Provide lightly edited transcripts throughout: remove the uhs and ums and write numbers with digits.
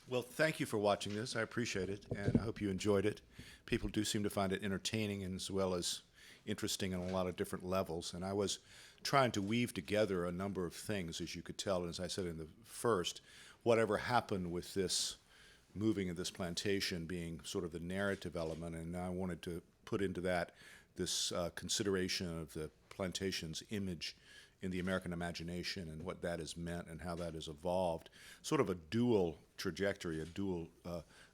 Well, thank you for watching this. I appreciate it, and I hope you enjoyed it. People do seem to find it entertaining as well as interesting on a lot of different levels. And I was trying to weave together a number of things, as you could tell, and as I said in the first, whatever happened with this moving of this plantation being sort of the narrative element, and I wanted to put into that this consideration of the plantation's image in the American imagination and what that has meant and how that has evolved. Sort of a dual trajectory, a dual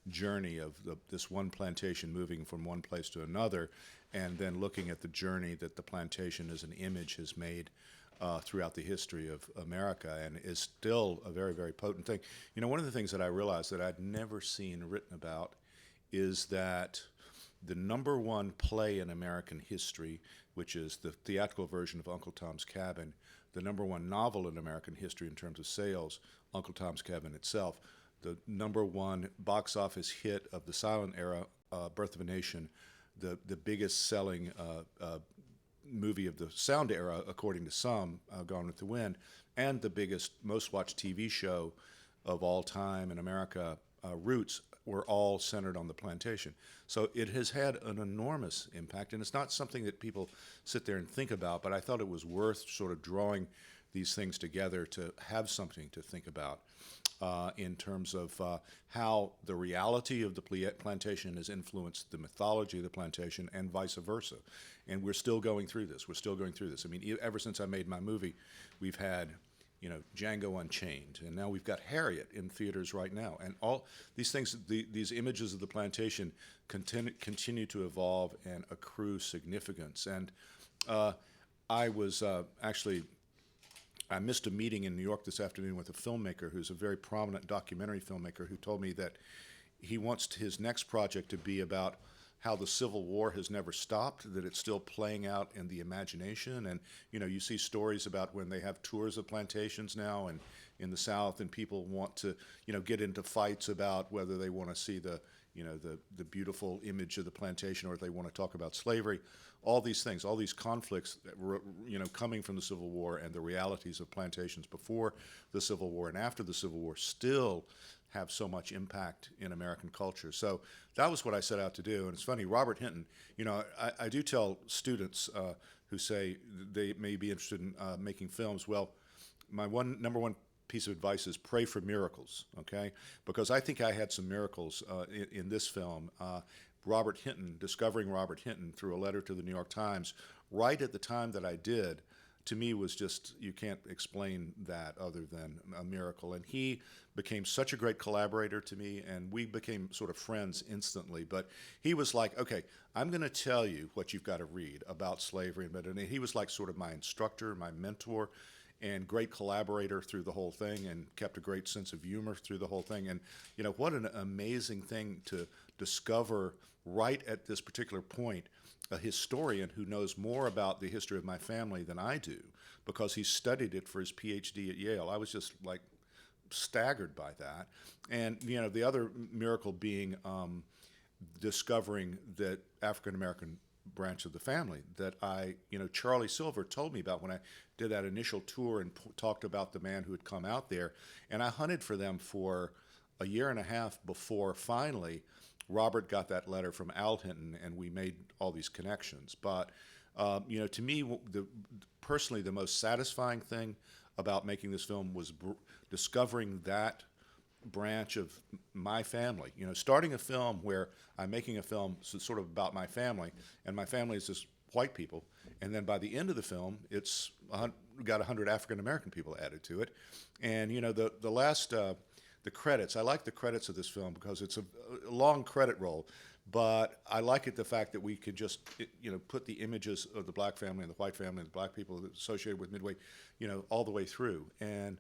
journey of this one plantation moving from one place to another, and then looking at the journey that the plantation as an image has made throughout the history of America, and is still a very, very potent thing. You know, one of the things that I realized that I'd never seen written about is that the number one play in American history, which is the theatrical version of Uncle Tom's Cabin, the number one novel in American history in terms of sales, Uncle Tom's Cabin itself, the number one box office hit of the silent era, Birth of a Nation, the biggest selling movie of the sound era, according to some, Gone with the Wind, and the biggest, most watched TV show of all time in America, Roots, were all centered on the plantation. So it has had an enormous impact, and it's not something that people sit there and think about, but I thought it was worth sort of drawing these things together to have something to think about in terms of how the reality of the plantation has influenced the mythology of the plantation and vice versa. And we're still going through this. We're still going through this. I mean, ever since I made my movie, we've had Django Unchained, and now we've got Harriet in theaters right now, and all these things, these images of the plantation continue to evolve and accrue significance. And I was I missed a meeting in New York this afternoon with a filmmaker who's a very prominent documentary filmmaker who told me that he wants his next project to be about how the Civil War has never stopped, that it's still playing out in the imagination. And, you see stories about when they have tours of plantations now and in the South, and people want to, get into fights about whether they want to see the beautiful image of the plantation or if they want to talk about slavery. All these things, all these conflicts that were, coming from the Civil War and the realities of plantations before the Civil War and after the Civil War still have so much impact in American culture. So that was what I set out to do. And it's funny, Robert Hinton, I do tell students who say they may be interested in making films, well, my number one piece of advice is pray for miracles, okay? Because I think I had some miracles in this film. Robert Hinton, discovering Robert Hinton through a letter to the New York Times, right at the time that I did, to me was just, you can't explain that other than a miracle. And he became such a great collaborator to me, and we became sort of friends instantly. But he was like, okay, I'm going to tell you what you've got to read about slavery. And he was like sort of my instructor, my mentor, and great collaborator through the whole thing, and kept a great sense of humor through the whole thing. And, what an amazing thing to discover right at this particular point, a historian who knows more about the history of my family than I do, because he studied it for his PhD at Yale. I was just like staggered by that. And, the other miracle being discovering that African-American branch of the family that Charlie Silver told me about when I did that initial tour and talked about the man who had come out there. And I hunted for them for a year and a half before finally Robert got that letter from Al Hinton, and we made all these connections. But, to me, personally, the most satisfying thing about making this film was discovering that branch of my family. Starting a film where I'm making a film sort of about my family, and my family is just white people, and then by the end of the film, it's got 100 African American people added to it. And the last the credits, I like the credits of this film because it's a long credit roll, but I like it the fact that we could just put the images of the black family and the white family and the black people associated with Midway, all the way through. And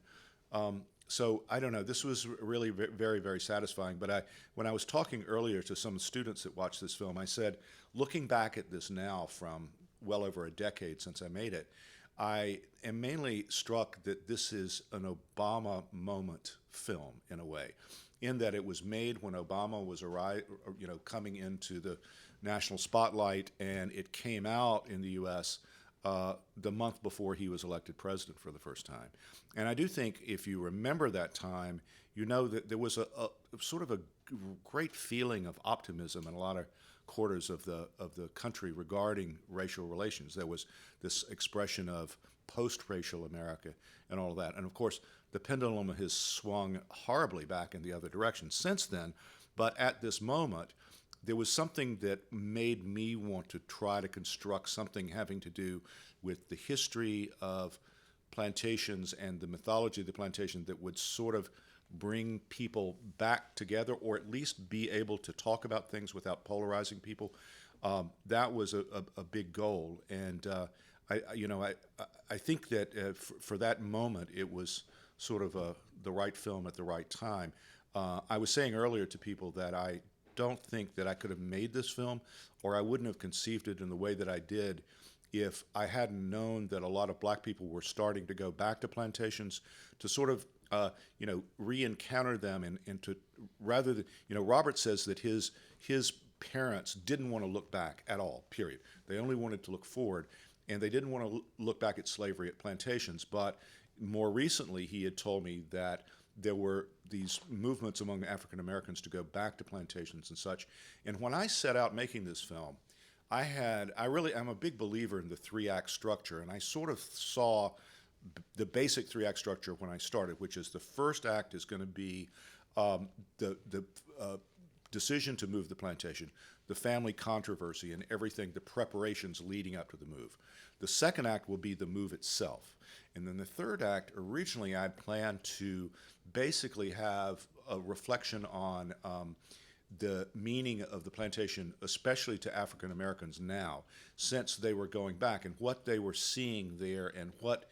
so I don't know. This was really very, very satisfying. But when I was talking earlier to some students that watched this film, I said, looking back at this now from well over a decade since I made it, I am mainly struck that this is an Obama moment film in a way, in that it was made when Obama was coming into the national spotlight, and it came out in the U.S. the month before he was elected president for the first time. And I do think if you remember that time, you know that there was a sort of a great feeling of optimism in a lot of quarters of the country regarding racial relations. There was this expression of post-racial America and all of that. And of course, the pendulum has swung horribly back in the other direction since then. But at this moment, there was something that made me want to try to construct something having to do with the history of plantations and the mythology of the plantation that would sort of bring people back together, or at least be able to talk about things without polarizing people. That was a big goal, and I think that for that moment it was sort of the right film at the right time. I was saying earlier to people that I don't think that I could have made this film, or I wouldn't have conceived it in the way that I did, if I hadn't known that a lot of black people were starting to go back to plantations to sort of re-encounter them, and to rather than, Robert says that his parents didn't want to look back at all, period. They only wanted to look forward, and they didn't want to look back at slavery at plantations. But more recently, he had told me that there were these movements among African Americans to go back to plantations and such. And when I set out making this film, I'm a big believer in the 3-act structure, and I sort of saw the basic 3-act structure when I started, which is the first act is going to be the decision to move the plantation, the family controversy and everything, the preparations leading up to the move. The second act will be the move itself. And then the third act, originally I'd planned to basically have a reflection on the meaning of the plantation, especially to African Americans now, since they were going back, and what they were seeing there, and what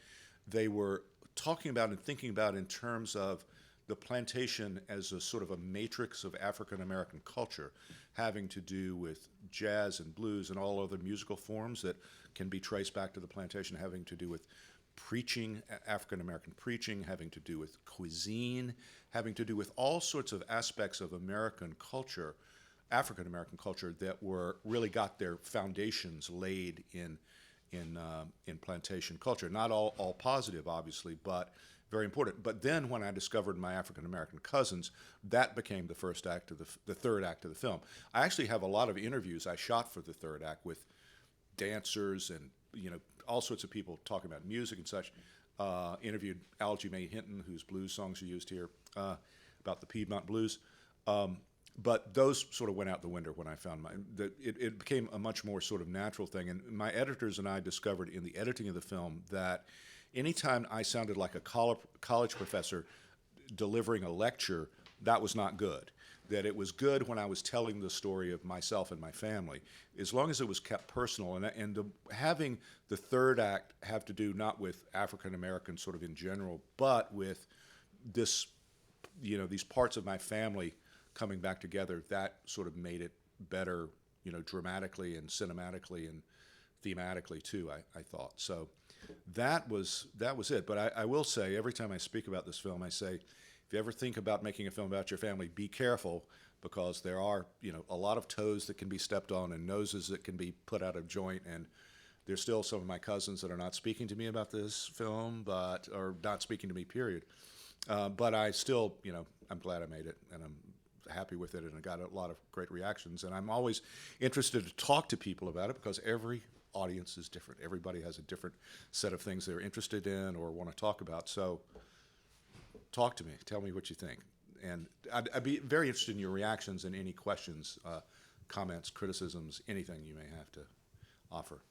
they were talking about and thinking about in terms of the plantation as a sort of a matrix of African American culture, having to do with jazz and blues and all other musical forms that can be traced back to the plantation, having to do with preaching, African American preaching, having to do with cuisine, having to do with all sorts of aspects of American culture, African American culture, that were really got their foundations laid in plantation culture. Not all positive, obviously, but very important. But then when I discovered my African American cousins, that became the third act of the film. I actually have a lot of interviews I shot for the third act with dancers and all sorts of people talking about music and such. Interviewed Algie Mae Hinton, whose blues songs are used here, about the Piedmont blues. But those sort of went out the window when I found it became a much more sort of natural thing. And my editors and I discovered in the editing of the film that anytime I sounded like a college professor delivering a lecture, that was not good. That it was good when I was telling the story of myself and my family, as long as it was kept personal. And having the third act have to do not with African Americans sort of in general, but with this, these parts of my family coming back together, that sort of made it better, dramatically and cinematically and thematically too, I thought. So that was it. But I will say, every time I speak about this film, I say, if you ever think about making a film about your family, be careful, because there are, a lot of toes that can be stepped on and noses that can be put out of joint. And there's still some of my cousins that are not speaking to me about this film, or not speaking to me, period. But I still, I'm glad I made it, and I'm happy with it, and I got a lot of great reactions. And I'm always interested to talk to people about it, because every audience is different. Everybody has a different set of things they're interested in or want to talk about. So talk to me. Tell me what you think. And I'd be very interested in your reactions and any questions, comments, criticisms, anything you may have to offer.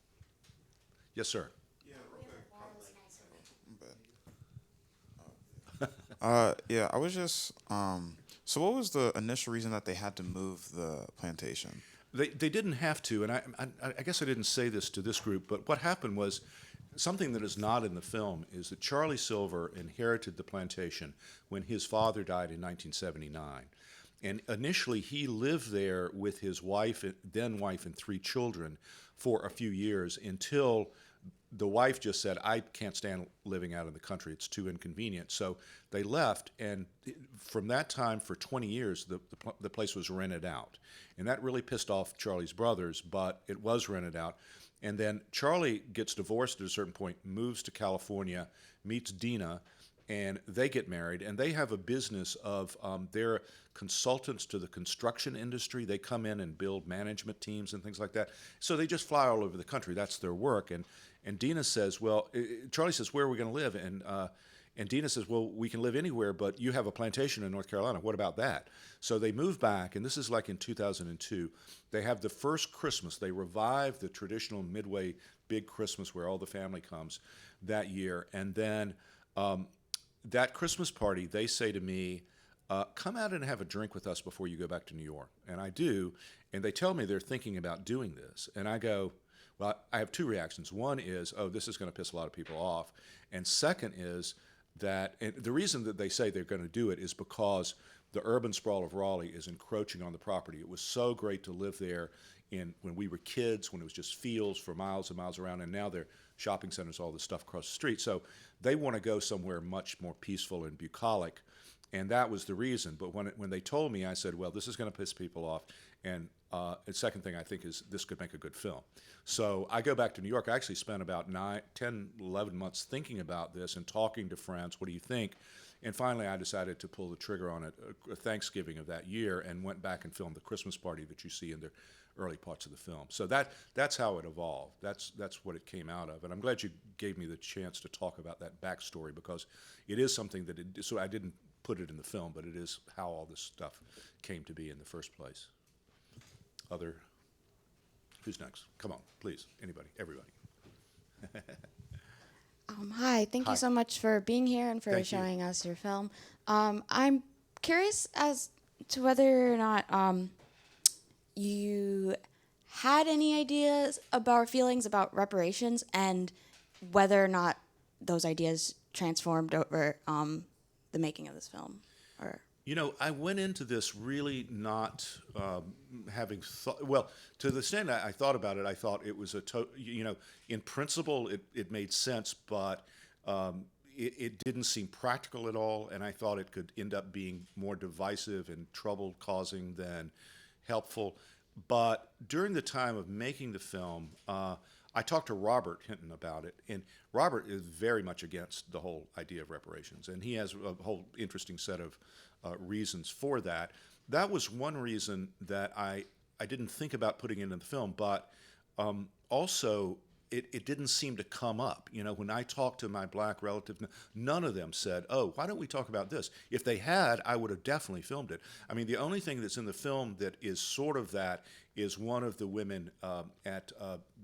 Yes, sir. Yeah, real quick. Yeah, I was just. So, what was the initial reason that they had to move the plantation? They didn't have to, and I guess I didn't say this to this group, but what happened was, something that is not in the film is that Charlie Silver inherited the plantation when his father died in 1979. And initially, he lived there with his then wife and 3 children for a few years, until the wife just said, I can't stand living out in the country. It's too inconvenient. So they left, and from that time, for 20 years, the place was rented out. And that really pissed off Charlie's brothers, but it was rented out. And then Charlie gets divorced at a certain point, moves to California, meets Dina, and they get married. And they have a business of they're consultants to the construction industry. They come in and build management teams and things like that. So they just fly all over the country. That's their work. And Dina says, well, Charlie says, where are we going to live? And Dina says, well, we can live anywhere, but you have a plantation in North Carolina. What about that? So they move back, and this is like in 2002. They have the first Christmas. They revive the traditional Midway big Christmas where all the family comes that year. And then that Christmas party, they say to me, come out and have a drink with us before you go back to New York. And I do, and they tell me they're thinking about doing this. And I go, well, I have two reactions. One is, oh, this is going to piss a lot of people off. And second is, that and the reason that they say they're going to do it is because the urban sprawl of Raleigh is encroaching on the property. It was so great to live there when we were kids, when it was just fields for miles and miles around, and now they're shopping centers, all this stuff across the street. So they want to go somewhere much more peaceful and bucolic, and that was the reason. But when they told me, I said, well, this is going to piss people off, and the second thing I think is this could make a good film. So I go back to New York. I actually spent about 10, 11 months thinking about this and talking to friends. What do you think? And finally, I decided to pull the trigger on it Thanksgiving of that year and went back and filmed the Christmas party that you see in the early parts of the film. So that's how it evolved. That's what it came out of. And I'm glad you gave me the chance to talk about that backstory because it is something so I didn't put it in the film, but it is how all this stuff came to be in the first place. Who's next? Come on, please. Anybody, everybody. Hi, thank you so much for being here and for showing us your film. I'm curious as to whether or not you had any ideas about feelings about reparations and whether or not those ideas transformed over the making of this film. Or You know, I went into this really not having thought. Well, to the extent I thought about it, I thought it was in principle, it made sense, but it didn't seem practical at all, and I thought it could end up being more divisive and trouble-causing than helpful. But during the time of making the film, I talked to Robert Hinton about it, and Robert is very much against the whole idea of reparations, and he has a whole interesting set of reasons for that. That was one reason that I didn't think about putting it in the film, but also it didn't seem to come up. You know, when I talked to my black relatives, none of them said, oh, why don't we talk about this? If they had, I would have definitely filmed it. I mean, the only thing that's in the film that is sort of that is one of the women at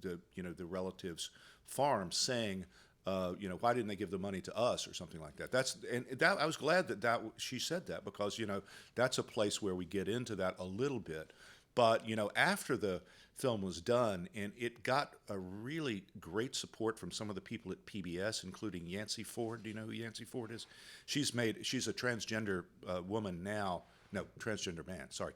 the relatives' farm saying, why didn't they give the money to us or something like that? I was glad that she said that because, that's a place where we get into that a little bit. But, after the film was done, and it got a really great support from some of the people at PBS, including Yancey Ford. Do you know who Yancey Ford is? She's a transgender woman now. No, transgender man, sorry,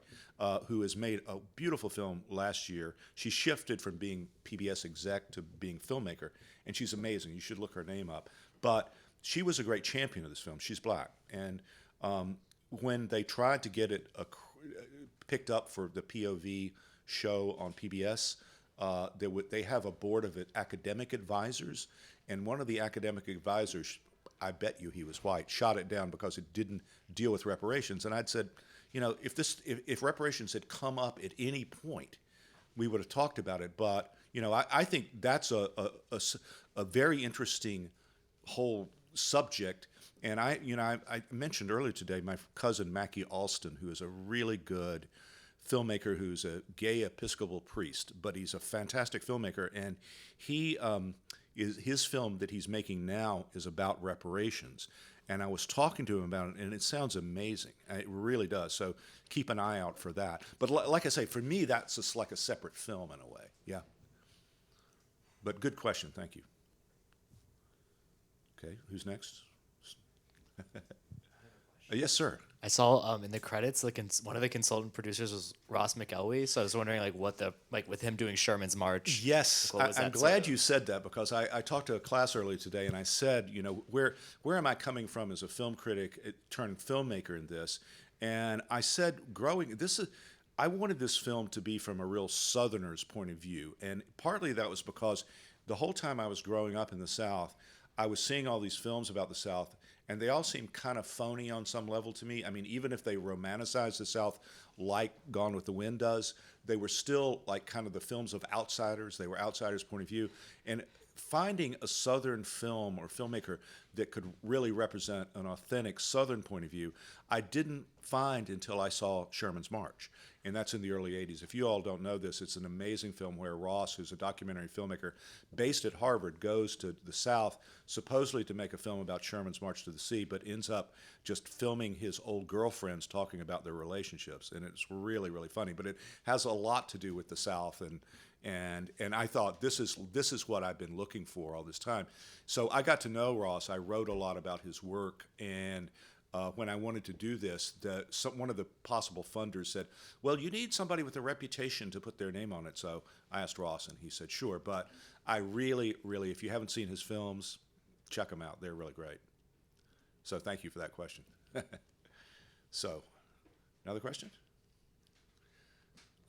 who has made a beautiful film last year. She shifted from being PBS exec to being filmmaker, and she's amazing. You should look her name up. But she was a great champion of this film. She's black. And when they tried to get it picked up for the POV show on PBS, they have a board of academic advisors, and one of the academic advisors, I bet you he was white, shot it down because it didn't deal with reparations. And I'd said, if reparations had come up at any point, we would have talked about it. But I think that's a very interesting whole subject. And I mentioned earlier today my cousin Mackie Alston, who is a really good filmmaker who's a gay Episcopal priest, but he's a fantastic filmmaker, and his film that he's making now is about reparations. And I was talking to him about it, and it sounds amazing. It really does. So keep an eye out for that. But like I say, for me, that's just like a separate film in a way. Yeah. But good question. Thank you. Okay, who's next? Yes, sir. I saw in the credits, one of the consultant producers was Ross Mcelwee. So I was wondering, with him doing Sherman's March. Yes, I'm glad you said that because I talked to a class earlier today, and I said, where am I coming from as a film critic turned filmmaker in this? And I said, I wanted this film to be from a real Southerner's point of view, and partly that was because the whole time I was growing up in the South, I was seeing all these films about the South, and they all seemed kind of phony on some level to me. I mean, even if they romanticized the South like Gone with the Wind does, they were still like kind of the films of outsiders. They were outsiders' point of view, and finding a Southern film or filmmaker that could really represent an authentic Southern point of view, I didn't find until I saw Sherman's March. And that's in the early 80s. If you all don't know this, it's an amazing film where Ross, who's a documentary filmmaker based at Harvard, goes to the South supposedly to make a film about Sherman's March to the Sea, but ends up just filming his old girlfriends talking about their relationships. And it's really, really funny. But it has a lot to do with the South, and I thought this is what I've been looking for all this time. So I got to know Ross. I wrote a lot about his work, and when I wanted to do this, one of the possible funders said, "Well, you need somebody with a reputation to put their name on it." So I asked Ross, and he said, "Sure." But I really, really, if you haven't seen his films, check them out. They're really great. So thank you for that question. So, another question?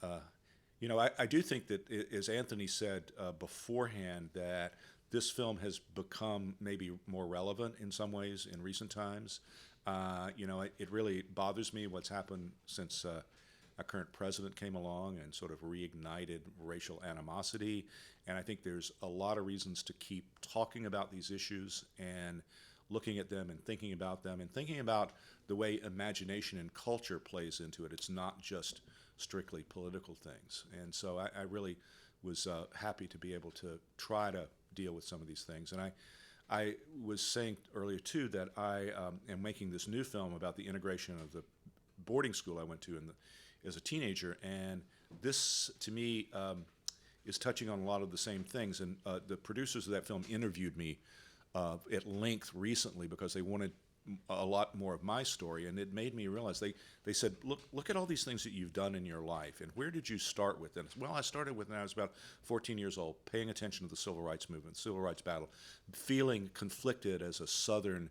I do think that, as Anthony said beforehand, that this film has become maybe more relevant in some ways in recent times. It really bothers me what's happened since our current president came along and sort of reignited racial animosity. And I think there's a lot of reasons to keep talking about these issues and looking at them and thinking about the way imagination and culture plays into it. It's not just strictly political things. And so I really was happy to be able to try to deal with some of these things. And I was saying earlier, too, that I am making this new film about the integration of the boarding school I went to as a teenager. And this, to me, is touching on a lot of the same things. And the producers of that film interviewed me at length recently because they wanted a lot more of my story, and it made me realize they said, look at all these things that you've done in your life, and where did you start with them? Well, I started when I was about 14 years old, paying attention to the civil rights movement, civil rights battle, feeling conflicted as a Southern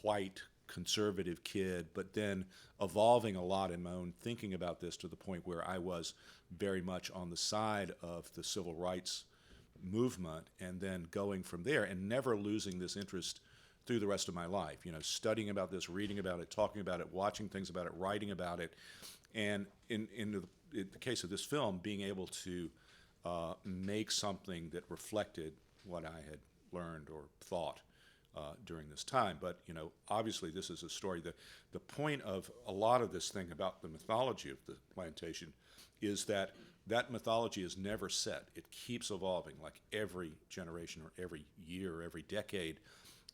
white conservative kid, but then evolving a lot in my own thinking about this to the point where I was very much on the side of the civil rights movement, and then going from there and never losing this interest through the rest of my life, studying about this, reading about it, talking about it, watching things about it, writing about it. And in the case of this film, being able to make something that reflected what I had learned or thought during this time. But, obviously this is a story that the point of a lot of this thing about the mythology of the plantation is that mythology is never set. It keeps evolving. Like every generation or every year or every decade,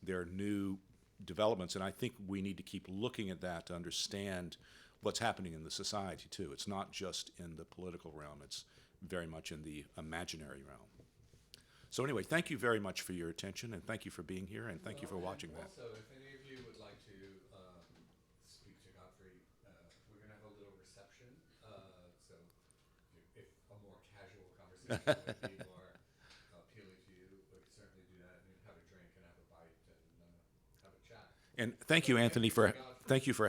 there are new developments, and I think we need to keep looking at that to understand what's happening in the society, too. It's not just in the political realm. It's very much in the imaginary realm. So anyway, thank you very much for your attention, and thank you for being here, and thank you for watching that. Also, if any of you would like to speak to Godfrey, we're going to have a little reception. So if a more casual conversation would be more appealing to you, we could certainly do that and have a drink and have a bite and have a chat. And thank you, Anthony, for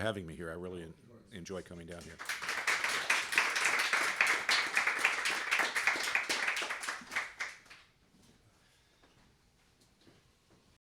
having me here. I really enjoy coming down here.